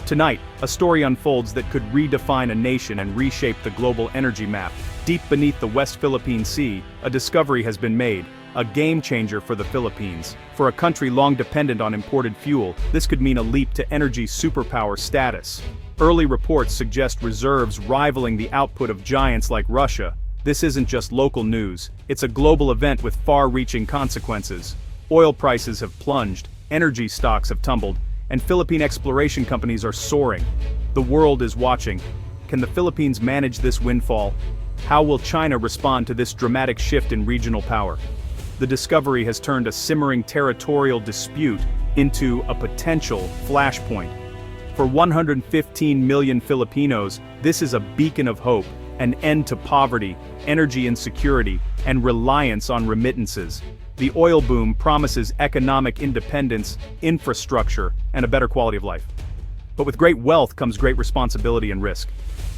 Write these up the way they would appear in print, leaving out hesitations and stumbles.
Tonight, a story unfolds that could redefine a nation and reshape the global energy map. Deep beneath the West Philippine Sea, a discovery has been made, a game changer for the Philippines. For a country long dependent on imported fuel, this could mean a leap to energy superpower status. Early reports suggest reserves rivaling the output of giants like Russia. This isn't just local news, it's a global event with far-reaching consequences. Oil prices have plunged, energy stocks have tumbled, and Philippine exploration companies are soaring. The world is watching. Can the Philippines manage this windfall? How will China respond to this dramatic shift in regional power? The discovery has turned a simmering territorial dispute into a potential flashpoint. For 115 million Filipinos, this is a beacon of hope, an end to poverty, energy insecurity, and reliance on remittances. The oil boom promises economic independence, infrastructure, and a better quality of life. But with great wealth comes great responsibility and risk.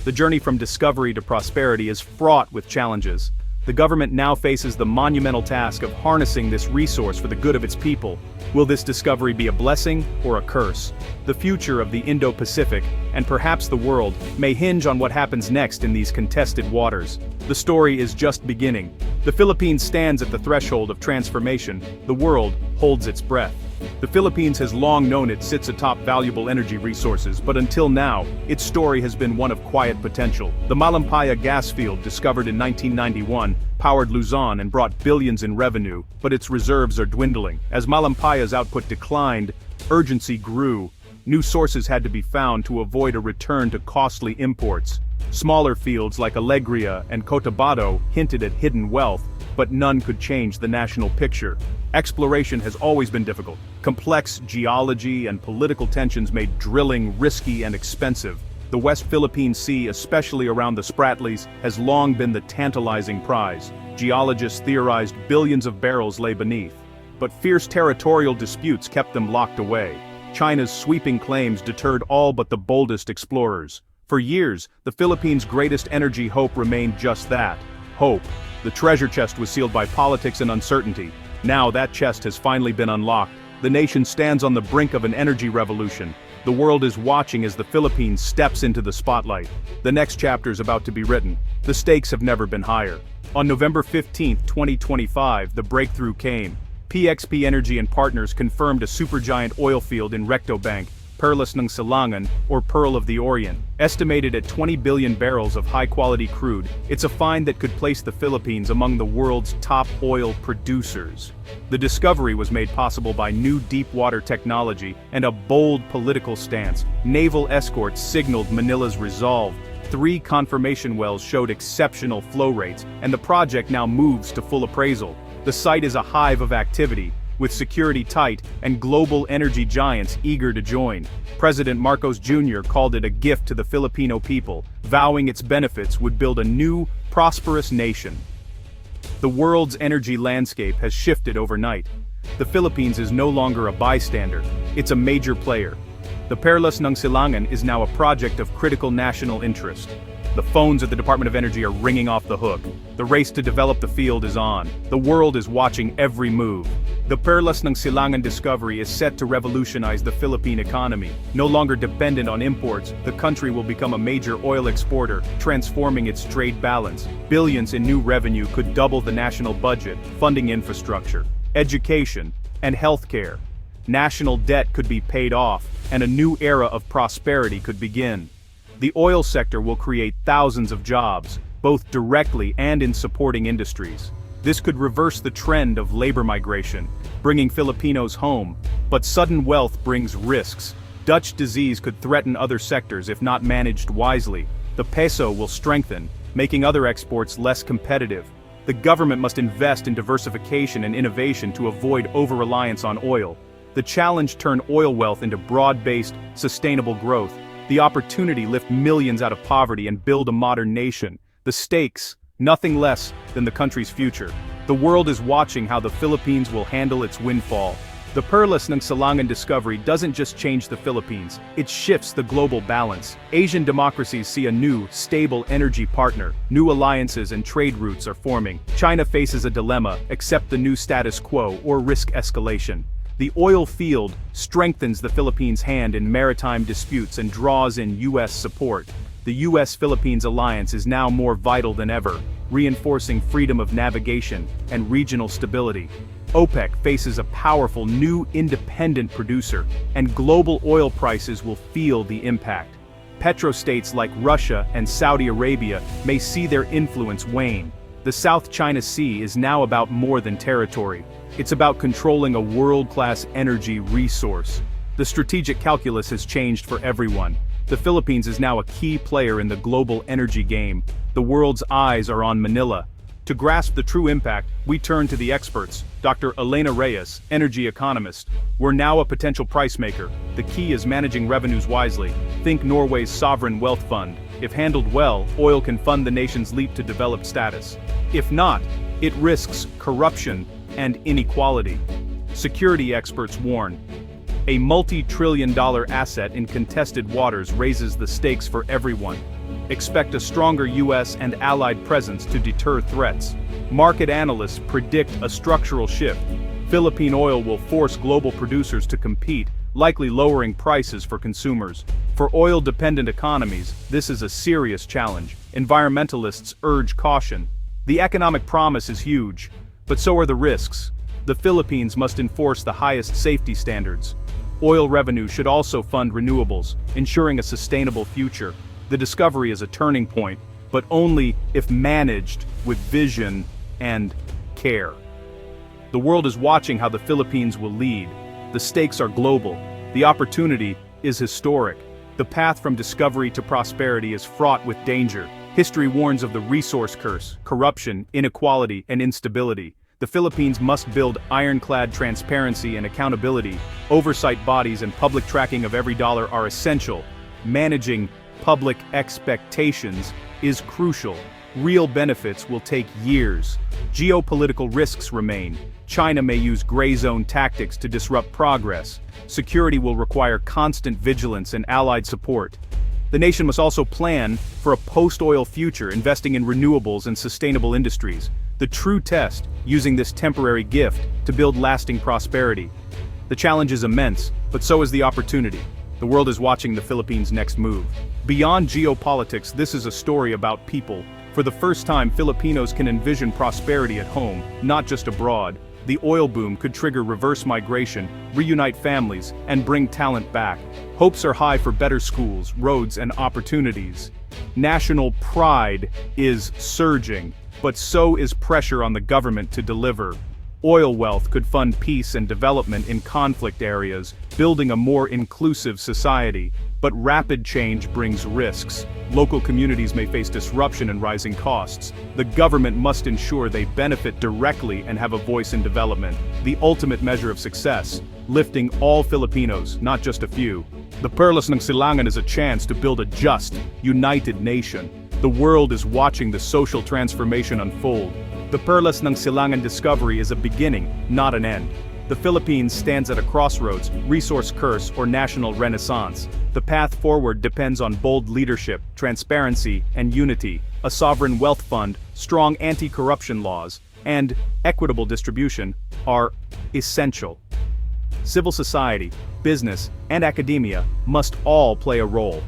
The journey from discovery to prosperity is fraught with challenges. The government now faces the monumental task of harnessing this resource for the good of its people. Will this discovery be a blessing or a curse? The future of the Indo-Pacific, and perhaps the world, may hinge on what happens next in these contested waters. The story is just beginning. The Philippines stands at the threshold of transformation. The world holds its breath. The Philippines has long known it sits atop valuable energy resources, but until now, its story has been one of quiet potential. The Malampaya gas field, discovered in 1991, powered Luzon and brought billions in revenue, but its reserves are dwindling. As Malampaya's output declined, urgency grew. New sources had to be found to avoid a return to costly imports. Smaller fields like Alegria and Cotabato hinted at hidden wealth, but none could change the national picture. Exploration has always been difficult. Complex geology and political tensions made drilling risky and expensive. The West Philippine Sea, especially around the Spratlys, has long been the tantalizing prize. Geologists theorized billions of barrels lay beneath. But fierce territorial disputes kept them locked away. China's sweeping claims deterred all but the boldest explorers. For years, the Philippines' greatest energy hope remained just that, hope. The treasure chest was sealed by politics and uncertainty. Now that chest has finally been unlocked. The nation stands on the brink of an energy revolution. The world is watching as the Philippines steps into the spotlight. The next chapter is about to be written. The stakes have never been higher. On November 15, 2025, the breakthrough came. PXP Energy and Partners confirmed a supergiant oil field in Rectobank, Perlas ng Silangan, or Pearl of the Orient. Estimated at 20 billion barrels of high-quality crude, it's a find that could place the Philippines among the world's top oil producers. The discovery was made possible by new deep-water technology and a bold political stance. Naval escorts signaled Manila's resolve. 3 confirmation wells showed exceptional flow rates, and the project now moves to full appraisal. The site is a hive of activity, with security tight and global energy giants eager to join. President Marcos Jr. called it a gift to the Filipino people, vowing its benefits would build a new, prosperous nation. The world's energy landscape has shifted overnight. The Philippines is no longer a bystander, it's a major player. The Perlas ng Silangan is now a project of critical national interest. The phones at the Department of Energy are ringing off the hook. The race to develop the field is on. The world is watching every move. The Perlas ng Silangan discovery is set to revolutionize the Philippine economy. No longer dependent on imports, the country will become a major oil exporter, transforming its trade balance. Billions in new revenue could double the national budget, funding infrastructure, education, and healthcare. National debt could be paid off, and a new era of prosperity could begin. The oil sector will create thousands of jobs, both directly and in supporting industries. This could reverse the trend of labor migration, bringing Filipinos home. But sudden wealth brings risks. Dutch disease could threaten other sectors if not managed wisely. The peso will strengthen, making other exports less competitive. The government must invest in diversification and innovation to avoid over-reliance on oil. The challenge turned oil wealth into broad-based, sustainable growth. The opportunity lift millions out of poverty and build a modern nation. The stakes, nothing less than the country's future. The world is watching how the Philippines will handle its windfall. The Perlas ng Silangan discovery doesn't just change the Philippines, it shifts the global balance. Asian democracies see a new, stable energy partner. New alliances and trade routes are forming. China faces a dilemma: accept the new status quo or risk escalation. The oil field strengthens the Philippines' hand in maritime disputes and draws in U.S. support. The U.S.-Philippines alliance is now more vital than ever, reinforcing freedom of navigation and regional stability. OPEC faces a powerful new independent producer, and global oil prices will feel the impact. Petrostates like Russia and Saudi Arabia may see their influence wane. The South China Sea is now about more than territory. It's about controlling a world-class energy resource. The strategic calculus has changed for everyone. The Philippines is now a key player in the global energy game. The world's eyes are on Manila. To grasp the true impact, we turn to the experts. Dr. Elena Reyes, energy economist. We're now a potential price maker. The key is managing revenues wisely. Think Norway's sovereign wealth fund. If handled well, oil can fund the nation's leap to developed status. If not, it risks corruption and inequality. Security experts warn. A multi-trillion-dollar asset in contested waters raises the stakes for everyone. Expect a stronger U.S. and allied presence to deter threats. Market analysts predict a structural shift. Philippine oil will force global producers to compete, likely lowering prices for consumers. For oil-dependent economies, this is a serious challenge. Environmentalists urge caution. The economic promise is huge, but so are the risks. The Philippines must enforce the highest safety standards. Oil revenue should also fund renewables, ensuring a sustainable future. The discovery is a turning point, but only if managed with vision and care. The world is watching how the Philippines will lead. The stakes are global. The opportunity is historic. The path from discovery to prosperity is fraught with danger. History warns of the resource curse, corruption, inequality, and instability. The Philippines must build ironclad transparency and accountability. Oversight bodies and public tracking of every dollar are essential. Managing public expectations is crucial. Real benefits will take years. Geopolitical risks remain. China may use gray zone tactics to disrupt progress. Security will require constant vigilance and allied support. The nation must also plan for a post-oil future, investing in renewables and sustainable industries. The true test, using this temporary gift to build lasting prosperity. The challenge is immense, but so is the opportunity. The world is watching the Philippines' next move. Beyond geopolitics, this is a story about people. For the first time, Filipinos can envision prosperity at home, not just abroad. The oil boom could trigger reverse migration, reunite families, and bring talent back. Hopes are high for better schools, roads, and opportunities. National pride is surging, but so is pressure on the government to deliver. Oil wealth could fund peace and development in conflict areas, building a more inclusive society. But rapid change brings risks. Local communities may face disruption and rising costs. The government must ensure they benefit directly and have a voice in development. The ultimate measure of success, lifting all Filipinos, not just a few. The Perlas ng Silangan is a chance to build a just, united nation. The world is watching the social transformation unfold. The Perlas ng Silangan discovery is a beginning, not an end. The Philippines stands at a crossroads, resource curse or national renaissance. The path forward depends on bold leadership, transparency, and unity. A sovereign wealth fund, strong anti-corruption laws, and equitable distribution are essential. Civil society, business, and academia must all play a role.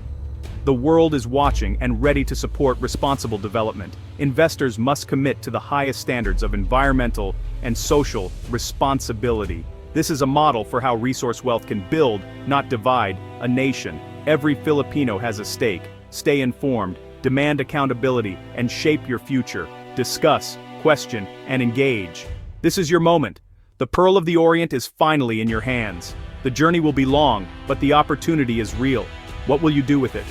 The world is watching and ready to support responsible development. Investors must commit to the highest standards of environmental and social responsibility. This is a model for how resource wealth can build, not divide, a nation. Every Filipino has a stake. Stay informed, demand accountability, and shape your future. Discuss, question, and engage. This is your moment. The Pearl of the Orient is finally in your hands. The journey will be long, but the opportunity is real. What will you do with it?